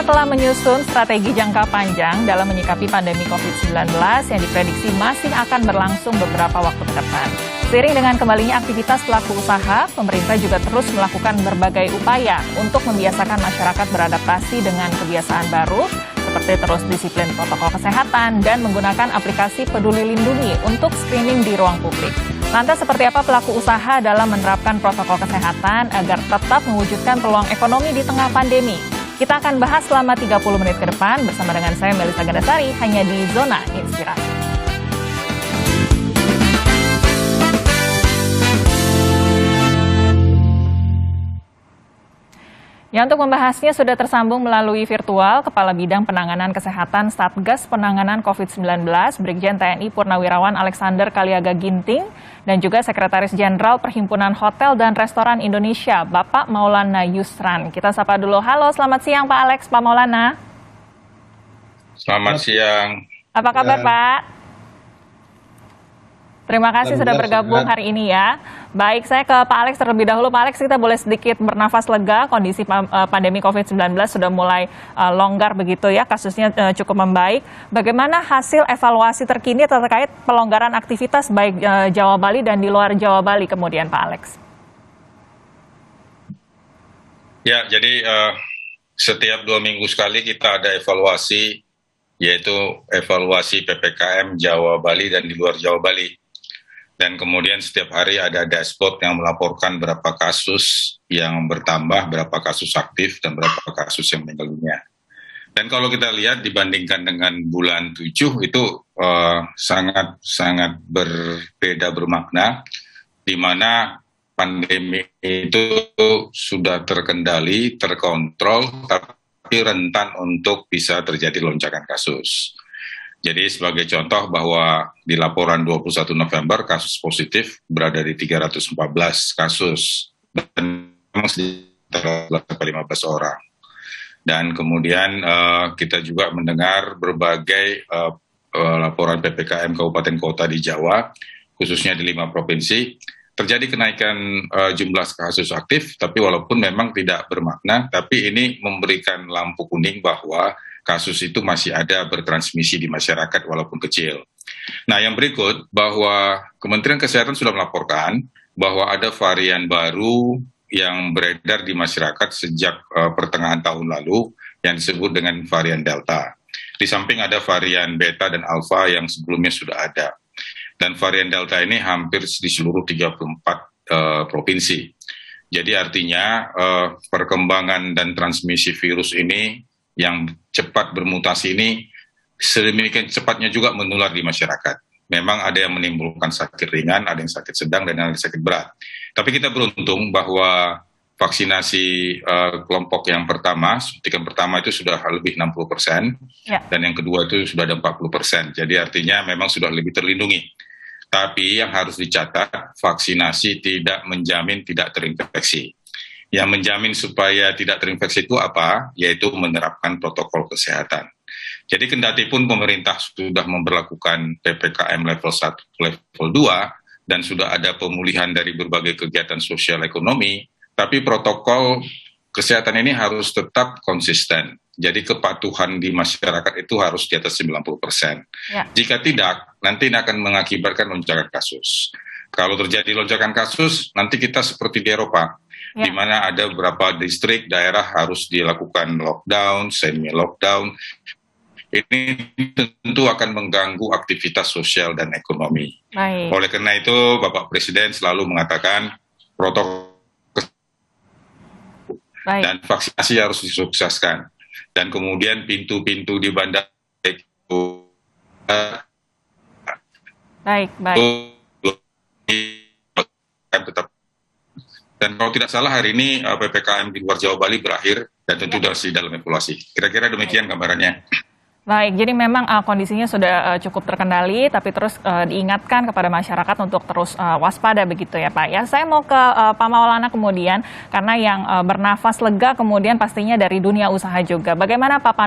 telah menyusun strategi jangka panjang dalam menyikapi pandemi COVID-19 yang diprediksi masih akan berlangsung beberapa waktu ke depan. Seiring dengan kembalinya aktivitas pelaku usaha, pemerintah juga terus melakukan berbagai upaya untuk membiasakan masyarakat beradaptasi dengan kebiasaan baru, seperti terus disiplin protokol kesehatan dan menggunakan aplikasi Peduli Lindungi untuk screening di ruang publik. Lantas seperti apa pelaku usaha dalam menerapkan protokol kesehatan agar tetap mewujudkan peluang ekonomi di tengah pandemi? Kita akan bahas selama 30 menit ke depan bersama dengan saya Melisa Gandasari hanya di Zona Inspirasi. Ya, untuk membahasnya sudah tersambung melalui virtual Kepala Bidang Penanganan Kesehatan Satgas Penanganan COVID-19 Brigjen TNI Purnawirawan Alexander Kaliaga Ginting dan juga Sekretaris Jenderal Perhimpunan Hotel dan Restoran Indonesia, Bapak Maulana Yusran. Kita sapa dulu. Halo, selamat siang Pak Alex, Pak Maulana. Selamat siang. Apa kabar Pak? Terima kasih sudah bergabung hari ini ya. Baik, saya ke Pak Alex terlebih dahulu. Pak Alex, kita boleh sedikit bernafas lega, kondisi pandemi COVID-19 sudah mulai longgar begitu ya, kasusnya cukup membaik. Bagaimana hasil evaluasi terkini terkait pelonggaran aktivitas baik Jawa Bali dan di luar Jawa Bali kemudian Pak Alex? Ya, jadi setiap 2 minggu sekali kita ada evaluasi, yaitu evaluasi PPKM Jawa Bali dan di luar Jawa Bali. Dan kemudian setiap hari ada dashboard yang melaporkan berapa kasus yang bertambah, berapa kasus aktif, dan berapa kasus yang meninggal dunia. Dan kalau kita lihat dibandingkan dengan bulan 7 itu sangat berbeda bermakna, di mana pandemi itu sudah terkendali, terkontrol, tapi rentan untuk bisa terjadi lonjakan kasus. Jadi sebagai contoh bahwa di laporan 21 November kasus positif berada di 314 kasus dan memang sekitar 15 orang. Dan kemudian kita juga mendengar berbagai laporan PPKM kabupaten kota di Jawa, khususnya di 5 provinsi, terjadi kenaikan jumlah kasus aktif, tapi walaupun memang tidak bermakna, tapi ini memberikan lampu kuning bahwa kasus itu masih ada bertransmisi di masyarakat walaupun kecil. Nah, yang berikut bahwa Kementerian Kesehatan sudah melaporkan bahwa ada varian baru yang beredar di masyarakat sejak pertengahan tahun lalu yang disebut dengan varian Delta. Di samping ada varian Beta dan Alpha yang sebelumnya sudah ada. Dan varian Delta ini hampir di seluruh 34 provinsi. Jadi artinya perkembangan dan transmisi virus ini yang cepat bermutasi ini sedemikian cepatnya juga menular di masyarakat. Memang ada yang menimbulkan sakit ringan, ada yang sakit sedang, dan ada yang sakit berat. Tapi kita beruntung bahwa vaksinasi kelompok yang pertama, suntikan pertama itu sudah lebih 60%, dan yang kedua itu sudah ada 40%. Jadi artinya memang sudah lebih terlindungi. Tapi yang harus dicatat, vaksinasi tidak menjamin tidak terinfeksi. Yang menjamin supaya tidak terinfeksi itu apa? Yaitu menerapkan protokol kesehatan. Jadi kendati pun pemerintah sudah memberlakukan PPKM level 1, level 2, dan sudah ada pemulihan dari berbagai kegiatan sosial ekonomi, tapi protokol kesehatan ini harus tetap konsisten. Jadi kepatuhan di masyarakat itu harus di atas 90%. Ya. Jika tidak, nanti ini akan mengakibatkan lonjakan kasus. Kalau terjadi lonjakan kasus, nanti kita seperti di Eropa, di mana ada beberapa distrik, daerah harus dilakukan lockdown, semi-lockdown. Ini tentu akan mengganggu aktivitas sosial dan ekonomi. Baik. Oleh karena itu, Bapak Presiden selalu mengatakan protokol dan vaksinasi harus disukseskan. Dan kemudian pintu-pintu di bandara itu tetap. Dan kalau tidak salah hari ini PPKM di luar Jawa Bali berakhir dan tentu masih dalam evaluasi. Kira-kira demikian gambarannya. Baik, jadi memang kondisinya sudah cukup terkendali, tapi terus diingatkan kepada masyarakat untuk terus waspada begitu ya Pak. Ya, saya mau ke Pak Maulana kemudian, karena yang bernafas lega kemudian pastinya dari dunia usaha juga. Bagaimana Pak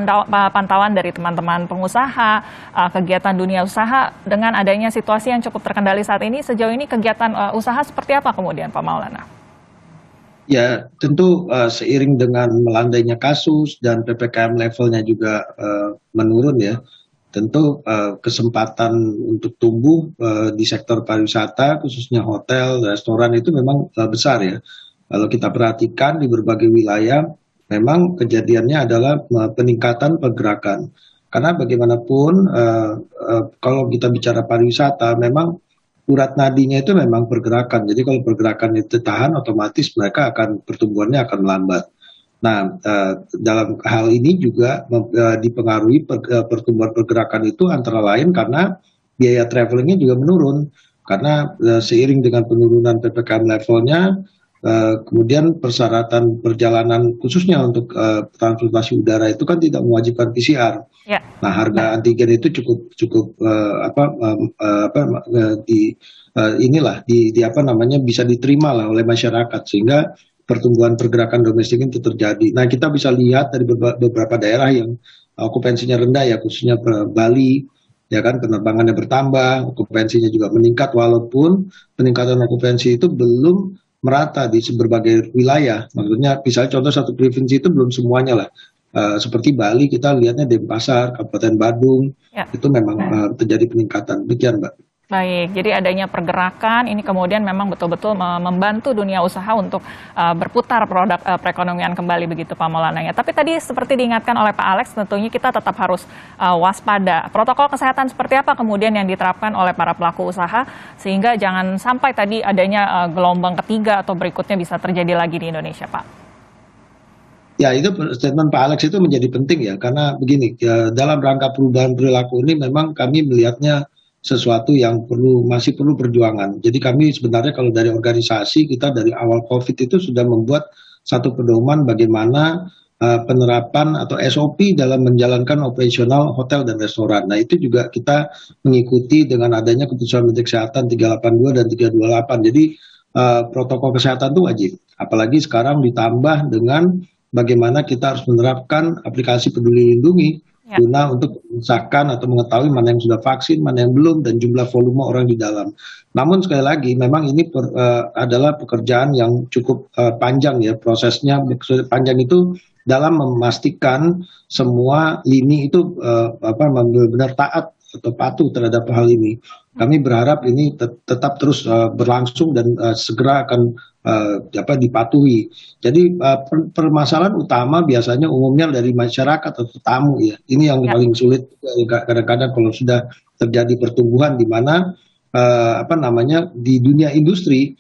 pantauan dari teman-teman pengusaha, kegiatan dunia usaha dengan adanya situasi yang cukup terkendali saat ini, sejauh ini kegiatan usaha seperti apa kemudian Pak Maulana? Ya, tentu seiring dengan melandainya kasus dan PPKM levelnya juga menurun ya, tentu kesempatan untuk tumbuh di sektor pariwisata, khususnya hotel, restoran itu memang besar ya. Kalau kita perhatikan di berbagai wilayah, memang kejadiannya adalah peningkatan pergerakan. Karena bagaimanapun, kalau kita bicara pariwisata, memang urat nadinya itu memang pergerakan. Jadi kalau pergerakan itu tahan, otomatis mereka akan pertumbuhannya akan melambat. Nah, dalam hal ini juga dipengaruhi pertumbuhan pergerakan itu antara lain karena biaya travelingnya juga menurun. Karena seiring dengan penurunan PPKM levelnya, kemudian persyaratan perjalanan khususnya untuk transportasi udara itu kan tidak mewajibkan PCR. Ya, Nah, harga antigen itu cukup cukup inilah di apa namanya bisa diterima lah oleh masyarakat sehingga pertumbuhan pergerakan domestik itu terjadi. Nah, kita bisa lihat dari beberapa daerah yang okupansinya rendah ya, khususnya Bali, ya kan penerbangannya bertambah, okupansinya juga meningkat walaupun peningkatan okupansi itu belum merata di berbagai wilayah. Maksudnya, misalnya contoh satu provinsi itu belum semuanya lah. Seperti Bali kita lihatnya Denpasar, Kabupaten Badung ya. itu memang terjadi peningkatan. Demikian, Mbak. Baik, jadi adanya pergerakan ini kemudian memang betul-betul membantu dunia usaha untuk berputar produk perekonomian kembali begitu Pak Maulana ya. Tapi tadi seperti diingatkan oleh Pak Alex, tentunya kita tetap harus waspada. Protokol kesehatan seperti apa kemudian yang diterapkan oleh para pelaku usaha sehingga jangan sampai tadi adanya gelombang ketiga atau berikutnya bisa terjadi lagi di Indonesia, Pak. Ya, itu statement Pak Alex itu menjadi penting ya, karena begini, ya, dalam rangka perubahan perilaku ini memang kami melihatnya sesuatu yang masih perlu perjuangan. Jadi kami sebenarnya kalau dari organisasi kita dari awal COVID itu sudah membuat satu pedoman bagaimana penerapan atau SOP dalam menjalankan operasional hotel dan restoran. Nah, itu juga kita mengikuti dengan adanya keputusan Menteri Kesehatan 382 dan 328. Jadi protokol kesehatan itu wajib. Apalagi sekarang ditambah dengan bagaimana kita harus menerapkan aplikasi Peduli Lindungi Ya. guna untuk mengesahkan atau mengetahui mana yang sudah vaksin, mana yang belum, dan jumlah volume orang di dalam. Namun sekali lagi, memang ini adalah pekerjaan yang cukup panjang ya prosesnya. Panjang itu dalam memastikan semua lini itu benar-benar taat atau patuh terhadap hal ini. Kami berharap ini tetap terus berlangsung dan segera akan dipatuhi. Jadi permasalahan utama biasanya umumnya dari masyarakat atau tamu ya. Ini yang paling sulit kadang-kadang kalau sudah terjadi pertumbuhan di mana di dunia industri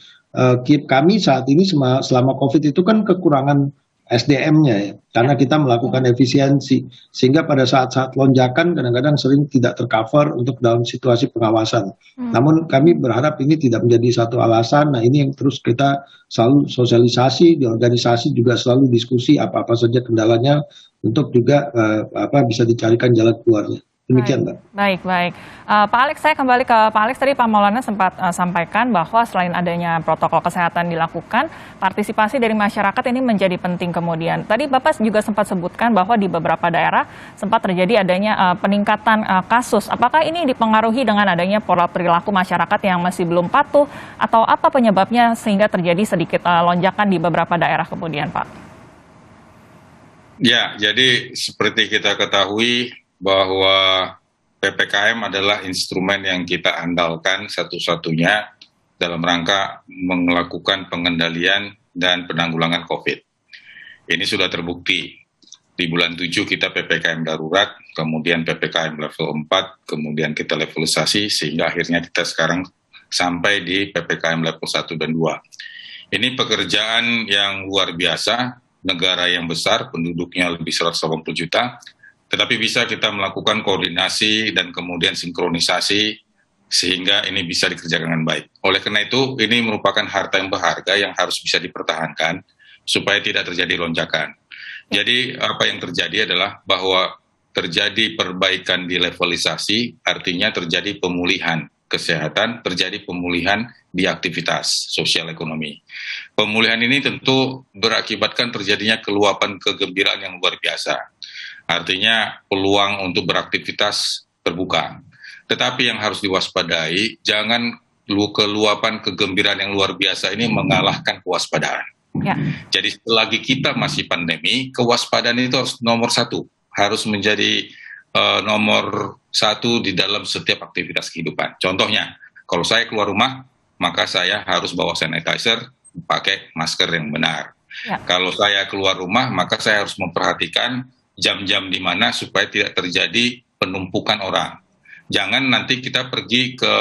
kami saat ini selama COVID itu kan kekurangan SDM-nya ya, karena kita melakukan efisiensi sehingga pada saat-saat lonjakan kadang-kadang sering tidak tercover untuk dalam situasi pengawasan. Namun kami berharap ini tidak menjadi satu alasan. Nah, ini yang terus kita selalu sosialisasi di organisasi, juga selalu diskusi apa-apa saja kendalanya untuk juga bisa dicarikan jalan keluarnya. Demikian, Mbak. Baik. Pak Alex, saya kembali ke Pak Alex. Tadi Pak Maulana sempat sampaikan bahwa selain adanya protokol kesehatan dilakukan, partisipasi dari masyarakat ini menjadi penting kemudian. Tadi Bapak juga sempat sebutkan bahwa di beberapa daerah sempat terjadi adanya peningkatan kasus. Apakah ini dipengaruhi dengan adanya pola perilaku masyarakat yang masih belum patuh, atau apa penyebabnya sehingga terjadi sedikit lonjakan di beberapa daerah kemudian, Pak? Ya, jadi seperti kita ketahui bahwa PPKM adalah instrumen yang kita andalkan satu-satunya dalam rangka melakukan pengendalian dan penanggulangan COVID. Ini sudah terbukti. Di bulan 7 kita PPKM darurat, kemudian PPKM level 4, kemudian kita levelisasi, sehingga akhirnya kita sekarang sampai di PPKM level 1 dan 2. Ini pekerjaan yang luar biasa, negara yang besar, penduduknya lebih 180 juta, tetapi bisa kita melakukan koordinasi dan kemudian sinkronisasi sehingga ini bisa dikerjakan dengan baik. Oleh karena itu, ini merupakan harta yang berharga yang harus bisa dipertahankan supaya tidak terjadi lonjakan. Jadi apa yang terjadi adalah bahwa terjadi perbaikan di levelisasi, artinya terjadi pemulihan kesehatan, terjadi pemulihan di aktivitas sosial ekonomi. Pemulihan ini tentu berakibatkan terjadinya keluapan kegembiraan yang luar biasa. Artinya peluang untuk beraktivitas terbuka. Tetapi yang harus diwaspadai, jangan keluapan kegembiraan yang luar biasa ini mengalahkan kewaspadaan. Ya. Jadi selagi kita masih pandemi, kewaspadaan itu harus nomor satu, harus menjadi nomor satu di dalam setiap aktivitas kehidupan. Contohnya, kalau saya keluar rumah, maka saya harus bawa sanitizer, pakai masker yang benar. Ya. Kalau saya keluar rumah, maka saya harus memperhatikan jam-jam di mana supaya tidak terjadi penumpukan orang. Jangan nanti kita pergi ke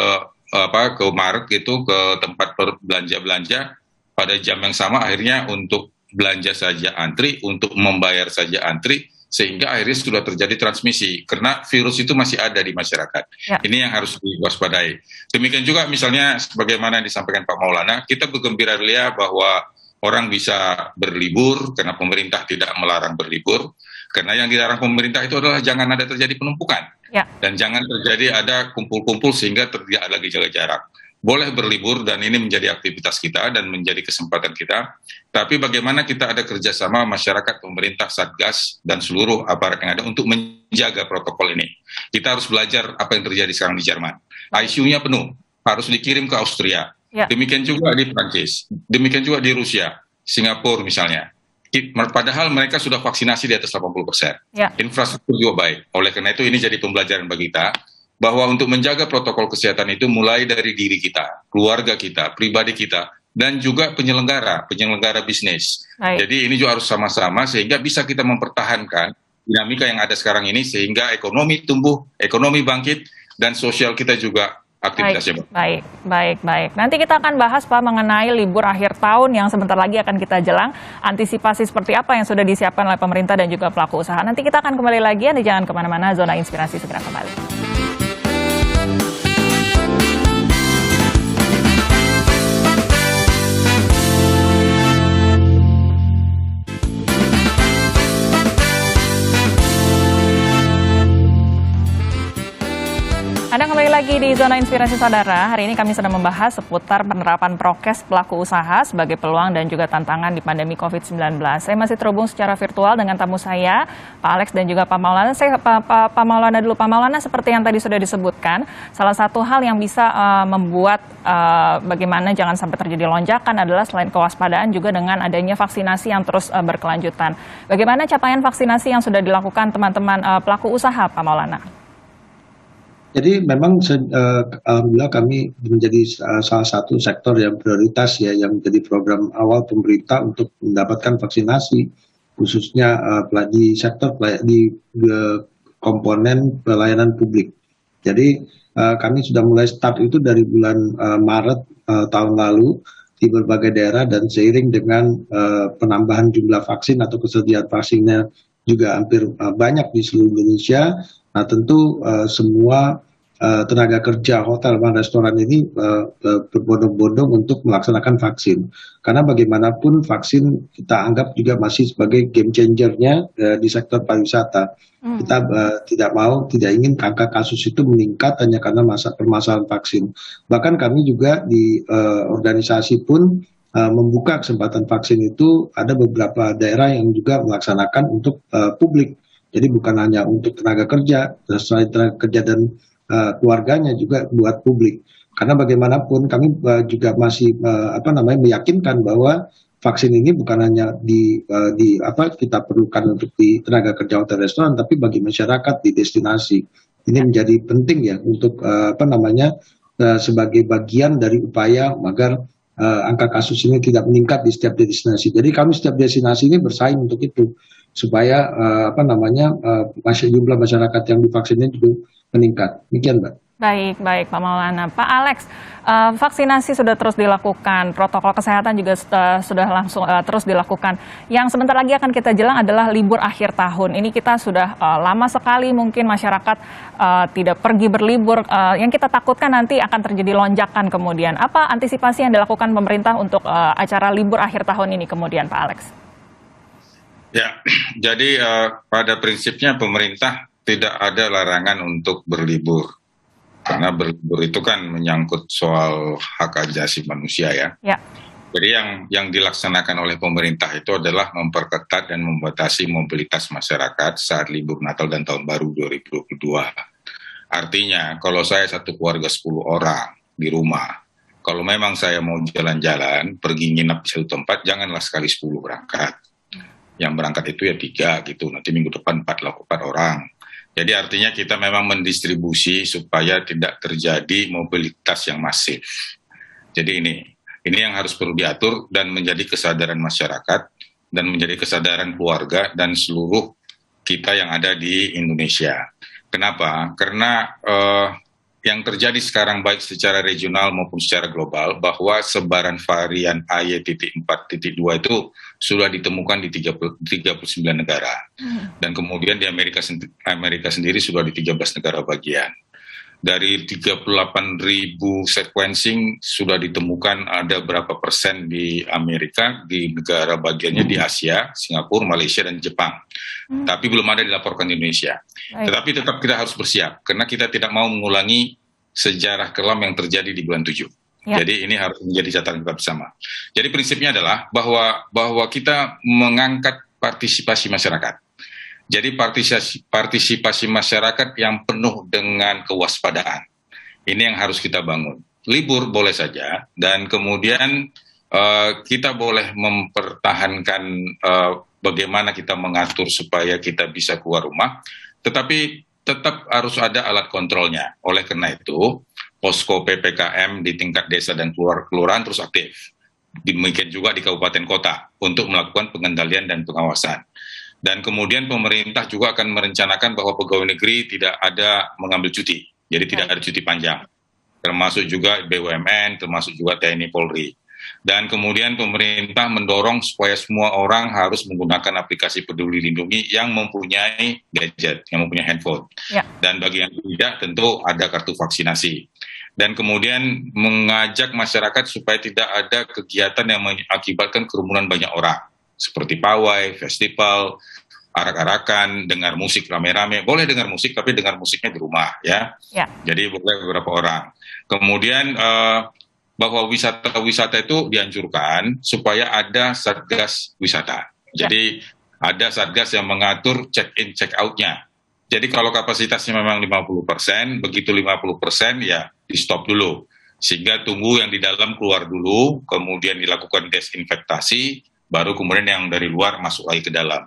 market gitu, ke tempat belanja-belanja pada jam yang sama, akhirnya untuk belanja saja antri, untuk membayar saja antri, sehingga akhirnya sudah terjadi transmisi karena virus itu masih ada di masyarakat. Ya. Ini yang harus diwaspadai. Demikian juga misalnya sebagaimana yang disampaikan Pak Maulana, kita bergembira ria bahwa orang bisa berlibur karena pemerintah tidak melarang berlibur. Karena yang dilarang pemerintah itu adalah jangan ada terjadi penumpukan. Ya. Dan jangan terjadi ada kumpul-kumpul sehingga tidak lagi jaga jarak. Boleh berlibur dan ini menjadi aktivitas kita dan menjadi kesempatan kita. Tapi bagaimana kita ada kerjasama masyarakat, pemerintah, satgas, dan seluruh aparat yang ada untuk menjaga protokol ini. Kita harus belajar apa yang terjadi sekarang di Jerman. ICU-nya penuh, harus dikirim ke Austria. Ya. Demikian juga di Prancis, demikian juga di Rusia, Singapura misalnya. Padahal mereka sudah vaksinasi di atas 80%. Ya. Infrastruktur juga baik. Oleh karena itu ini jadi pembelajaran bagi kita, bahwa untuk menjaga protokol kesehatan itu mulai dari diri kita, keluarga kita, pribadi kita, dan juga penyelenggara bisnis. Baik. Jadi ini juga harus sama-sama sehingga bisa kita mempertahankan dinamika yang ada sekarang ini sehingga ekonomi tumbuh, ekonomi bangkit, dan sosial kita juga aktivitasnya. Baik. Nanti kita akan bahas Pak mengenai libur akhir tahun yang sebentar lagi akan kita jelang. Antisipasi seperti apa yang sudah disiapkan oleh pemerintah dan juga pelaku usaha. Nanti kita akan kembali lagi, Anda jangan kemana-mana, Zona Inspirasi segera kembali. Anda kembali lagi di Zona Inspirasi Saudara. Hari ini kami sedang membahas seputar penerapan prokes pelaku usaha sebagai peluang dan juga tantangan di pandemi COVID-19. Saya masih terhubung secara virtual dengan tamu saya, Pak Alex dan juga Pak Maulana. Saya Pak Maulana dulu. Pak Maulana, seperti yang tadi sudah disebutkan, salah satu hal yang bisa membuat bagaimana jangan sampai terjadi lonjakan adalah selain kewaspadaan juga dengan adanya vaksinasi yang terus berkelanjutan. Bagaimana capaian vaksinasi yang sudah dilakukan teman-teman pelaku usaha, Pak Maulana? Jadi memang alhamdulillah kami menjadi salah satu sektor yang prioritas ya, yang menjadi program awal pemerintah untuk mendapatkan vaksinasi, khususnya di sektor di komponen pelayanan publik. Jadi kami sudah mulai start itu dari bulan Maret tahun lalu di berbagai daerah, dan seiring dengan penambahan jumlah vaksin atau kesediaan vaksinnya juga hampir banyak di seluruh Indonesia. Nah tentu semua tenaga kerja hotel dan restoran ini berbondong-bondong untuk melaksanakan vaksin. Karena bagaimanapun vaksin kita anggap juga masih sebagai game changer-nya di sektor pariwisata. Kita tidak ingin angka kasus itu meningkat hanya karena permasalahan vaksin. Bahkan kami juga di organisasi pun membuka kesempatan vaksin itu, ada beberapa daerah yang juga melaksanakan untuk publik. Jadi bukan hanya untuk tenaga kerja, selain tenaga kerja dan keluarganya juga buat publik. Karena bagaimanapun kami juga masih meyakinkan bahwa vaksin ini bukan hanya kita perlukan untuk di tenaga kerja hotel restoran, tapi bagi masyarakat di destinasi. Ini menjadi penting ya untuk sebagai bagian dari upaya agar angka kasus ini tidak meningkat di setiap destinasi. Jadi kami setiap destinasi ini bersaing untuk itu, supaya jumlah masyarakat yang divaksinnya juga meningkat. Demikian, Mbak. Baik Pak Maulana. Pak Alex, vaksinasi sudah terus dilakukan, protokol kesehatan juga sudah langsung terus dilakukan. Yang sebentar lagi akan kita jelang adalah libur akhir tahun. Ini kita sudah lama sekali mungkin masyarakat tidak pergi berlibur. Yang kita takutkan nanti akan terjadi lonjakan kemudian. Apa antisipasi yang dilakukan pemerintah untuk acara libur akhir tahun ini kemudian, Pak Alex? Ya, jadi pada prinsipnya pemerintah tidak ada larangan untuk berlibur. Karena berlibur itu kan menyangkut soal hak asasi manusia ya. Jadi yang dilaksanakan oleh pemerintah itu adalah memperketat dan membatasi mobilitas masyarakat saat libur Natal dan Tahun Baru 2022. Artinya kalau saya satu keluarga 10 orang di rumah, kalau memang saya mau jalan-jalan, pergi nginap di satu tempat, janganlah sekali 10 berangkat. Yang berangkat itu ya 3 gitu, nanti minggu depan 4 orang. Jadi artinya kita memang mendistribusi supaya tidak terjadi mobilitas yang masif. Jadi ini yang harus perlu diatur dan menjadi kesadaran masyarakat dan menjadi kesadaran keluarga dan seluruh kita yang ada di Indonesia. Kenapa? Karena yang terjadi sekarang baik secara regional maupun secara global bahwa sebaran varian AY.4.2 itu sudah ditemukan di 39 negara. Dan kemudian di Amerika sendiri sudah di 13 negara bagian. Dari 38.000 sequencing sudah ditemukan ada berapa persen di Amerika, di negara bagiannya di Asia, Singapura, Malaysia, dan Jepang. Tapi belum ada dilaporkan di Indonesia. Tetapi tetap kita harus bersiap, karena kita tidak mau mengulangi sejarah kelam yang terjadi di bulan 7. Ya. Jadi ini harus menjadi catatan kita bersama. Jadi prinsipnya adalah bahwa kita mengangkat partisipasi masyarakat. Jadi partisipasi masyarakat yang penuh dengan kewaspadaan. Ini yang harus kita bangun. Libur boleh saja, dan kemudian kita boleh mempertahankan bagaimana kita mengatur supaya kita bisa keluar rumah, tetapi tetap harus ada alat kontrolnya. Oleh karena itu, posko PPKM di tingkat desa dan kelurahan terus aktif. Demikian juga di kabupaten kota untuk melakukan pengendalian dan pengawasan. Dan kemudian pemerintah juga akan merencanakan bahwa pegawai negeri tidak ada mengambil cuti. Jadi tidak ada cuti panjang. Termasuk juga BUMN, termasuk juga TNI Polri. Dan kemudian pemerintah mendorong supaya semua orang harus menggunakan aplikasi Peduli Lindungi yang mempunyai gadget, yang mempunyai handphone. Ya. Dan bagi yang tidak tentu ada kartu vaksinasi. Dan kemudian mengajak masyarakat supaya tidak ada kegiatan yang mengakibatkan kerumunan banyak orang. Seperti pawai, festival, arak-arakan, dengar musik rame-rame. Boleh dengar musik, tapi dengar musiknya di rumah, ya. Jadi boleh beberapa orang. Kemudian bahwa wisata-wisata itu dianjurkan supaya ada satgas wisata. Jadi ada satgas yang mengatur check-in, check-out-nya. Jadi kalau kapasitasnya memang 50%, begitu 50% ya di-stop dulu. Sehingga tunggu yang di dalam keluar dulu, kemudian dilakukan desinfektasi, baru kemudian yang dari luar masuk lagi ke dalam.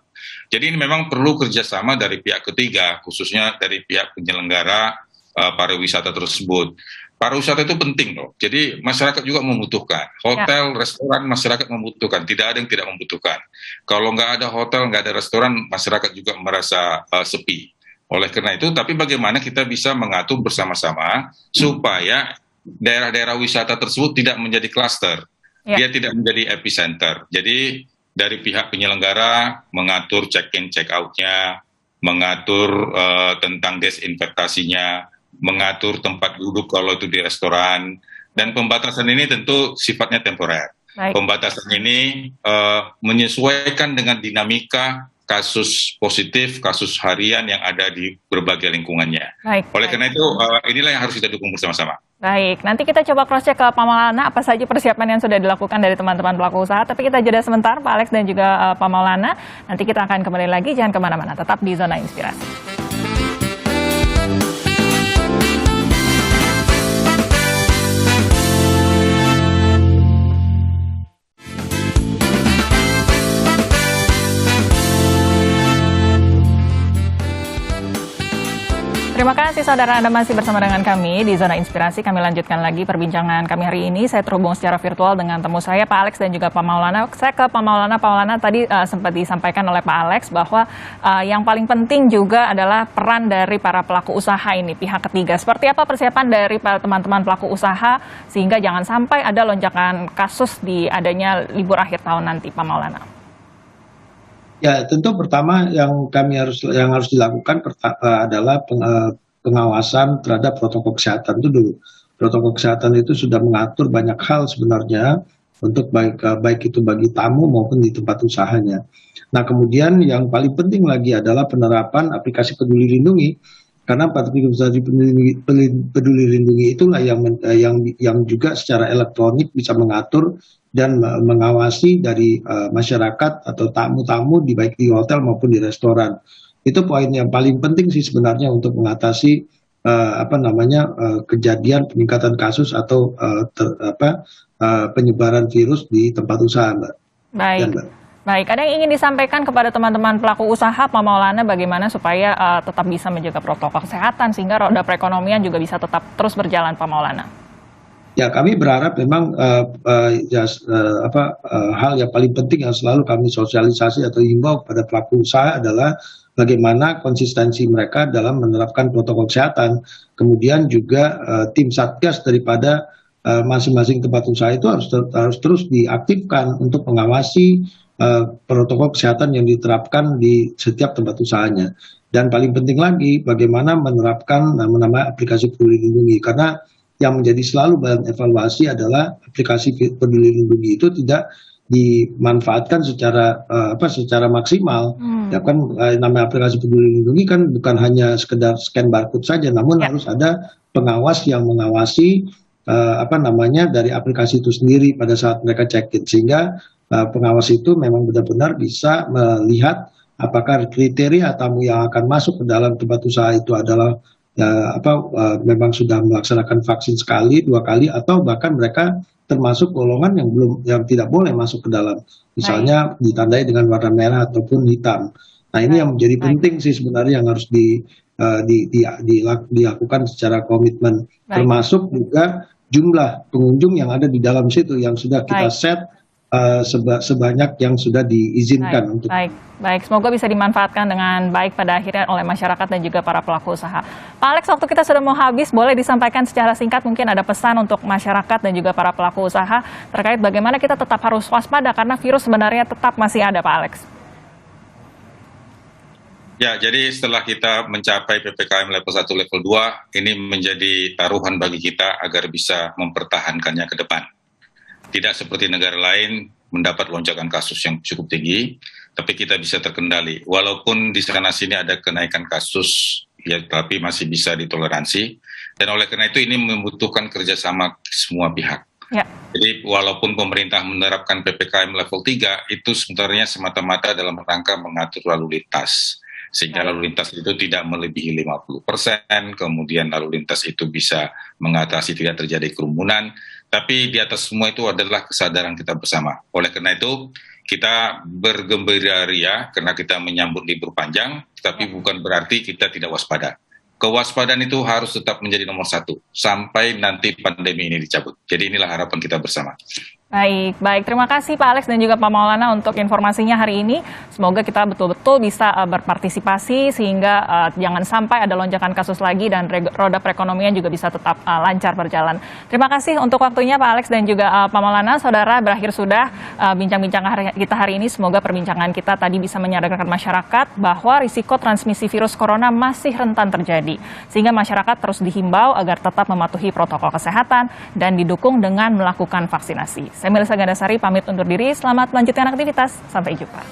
Jadi ini memang perlu kerjasama dari pihak ketiga, khususnya dari pihak penyelenggara pariwisata tersebut. Pariwisata itu penting loh, jadi masyarakat juga membutuhkan. Hotel, restoran, masyarakat membutuhkan, tidak ada yang tidak membutuhkan. Kalau nggak ada hotel, nggak ada restoran, masyarakat juga merasa sepi. Oleh karena itu, tapi bagaimana kita bisa mengatur bersama-sama supaya daerah-daerah wisata tersebut tidak menjadi klaster. Dia tidak menjadi epicenter. Jadi dari pihak penyelenggara mengatur check-in, check-out-nya, mengatur tentang desinfektasinya, mengatur tempat duduk kalau itu di restoran, dan pembatasan ini tentu sifatnya temporer. Pembatasan ini menyesuaikan dengan dinamika kasus positif, kasus harian yang ada di berbagai lingkungannya. Oleh karena itu inilah yang harus kita dukung bersama-sama. Baik, nanti kita coba cross-check ke Pak Maulana apa saja persiapan yang sudah dilakukan dari teman-teman pelaku usaha. Tapi kita jeda sebentar, Pak Alex dan juga Pak Maulana. Nanti kita akan kembali lagi, jangan kemana-mana, tetap di Zona Inspirasi. Terima kasih saudara, Anda masih bersama dengan kami di Zona Inspirasi. Kami lanjutkan lagi perbincangan kami hari ini. Saya terhubung secara virtual dengan temu saya, Pak Alex dan juga Pak Maulana. Saya ke Pak Maulana. Pak Maulana, tadi sempat disampaikan oleh Pak Alex bahwa yang paling penting juga adalah peran dari para pelaku usaha ini, pihak ketiga. Seperti apa persiapan dari teman-teman pelaku usaha sehingga jangan sampai ada lonjakan kasus di adanya libur akhir tahun nanti, Pak Maulana? Ya, tentu pertama yang harus dilakukan adalah pengawasan terhadap protokol kesehatan itu dulu. Protokol kesehatan itu sudah mengatur banyak hal sebenarnya untuk baik itu bagi tamu maupun di tempat usahanya. Nah, kemudian yang paling penting lagi adalah penerapan aplikasi Peduli Lindungi, karena aplikasi Peduli Lindungi itulah yang juga secara elektronik bisa mengatur dan mengawasi dari masyarakat atau tamu-tamu baik di hotel maupun di restoran. Itu poin yang paling penting sih sebenarnya untuk mengatasi kejadian peningkatan kasus atau penyebaran virus di tempat usaha, Mbak. Baik. Dan, Mbak. Baik, ada yang ingin disampaikan kepada teman-teman pelaku usaha, Pak Maulana, bagaimana supaya tetap bisa menjaga protokol kesehatan sehingga roda perekonomian juga bisa tetap terus berjalan, Pak Maulana? Ya, kami berharap memang hal yang paling penting yang selalu kami sosialisasi atau himbau pada pelaku usaha adalah bagaimana konsistensi mereka dalam menerapkan protokol kesehatan. Kemudian juga tim satgas daripada masing-masing tempat usaha itu harus terus diaktifkan untuk mengawasi protokol kesehatan yang diterapkan di setiap tempat usahanya. Dan paling penting lagi, bagaimana menerapkan nama aplikasi Peduli Lindungi, karena yang menjadi selalu bahan evaluasi adalah aplikasi Peduli Lindungi itu tidak dimanfaatkan secara maksimal. Ya kan, nama aplikasi Peduli Lindungi kan bukan hanya sekedar scan barcode saja, namun harus ada pengawas yang mengawasi dari aplikasi itu sendiri pada saat mereka check-in, sehingga pengawas itu memang benar-benar bisa melihat apakah kriteria tamu yang akan masuk ke dalam tempat usaha itu adalah memang sudah melaksanakan vaksin sekali, 2 kali, atau bahkan mereka termasuk golongan yang tidak boleh masuk ke dalam, misalnya ditandai dengan warna merah ataupun hitam. Nah, ini yang menjadi penting sih sebenarnya, yang harus dilakukan secara komitmen, termasuk juga jumlah pengunjung yang ada di dalam situ yang sudah kita set sebanyak yang sudah diizinkan. Baik, semoga bisa dimanfaatkan dengan baik pada akhirnya oleh masyarakat dan juga para pelaku usaha. Pak Alex, waktu kita sudah mau habis, boleh disampaikan secara singkat mungkin ada pesan untuk masyarakat dan juga para pelaku usaha terkait bagaimana kita tetap harus waspada karena virus sebenarnya tetap masih ada, Pak Alex. Ya, jadi setelah kita mencapai PPKM level 1, level 2, ini menjadi taruhan bagi kita agar bisa mempertahankannya ke depan. Tidak seperti negara lain mendapat lonjakan kasus yang cukup tinggi, tapi kita bisa terkendali. Walaupun di sana-sini ada kenaikan kasus, ya, tapi masih bisa ditoleransi. Dan oleh karena itu ini membutuhkan kerjasama semua pihak. Ya. Jadi walaupun pemerintah menerapkan PPKM level 3, itu sebenarnya semata-mata dalam rangka mengatur lalu lintas. Sehingga lalu lintas itu tidak melebihi 50%, kemudian lalu lintas itu bisa mengatasi tidak terjadi kerumunan, tapi di atas semua itu adalah kesadaran kita bersama. Oleh karena itu, kita bergembira ria karena kita menyambut libur panjang, tapi bukan berarti kita tidak waspada. Kewaspadaan itu harus tetap menjadi nomor 1, sampai nanti pandemi ini dicabut. Jadi inilah harapan kita bersama. Baik. Terima kasih Pak Alex dan juga Pak Maulana untuk informasinya hari ini. Semoga kita betul-betul bisa berpartisipasi sehingga jangan sampai ada lonjakan kasus lagi dan roda perekonomian juga bisa tetap lancar berjalan. Terima kasih untuk waktunya Pak Alex dan juga Pak Maulana. Saudara, berakhir sudah bincang-bincang kita hari ini. Semoga perbincangan kita tadi bisa menyadarkan masyarakat bahwa risiko transmisi virus corona masih rentan terjadi. Sehingga masyarakat terus dihimbau agar tetap mematuhi protokol kesehatan dan didukung dengan melakukan vaksinasi. Saya Melissa Gandasari pamit undur diri, selamat melanjutkan aktivitas, sampai jumpa.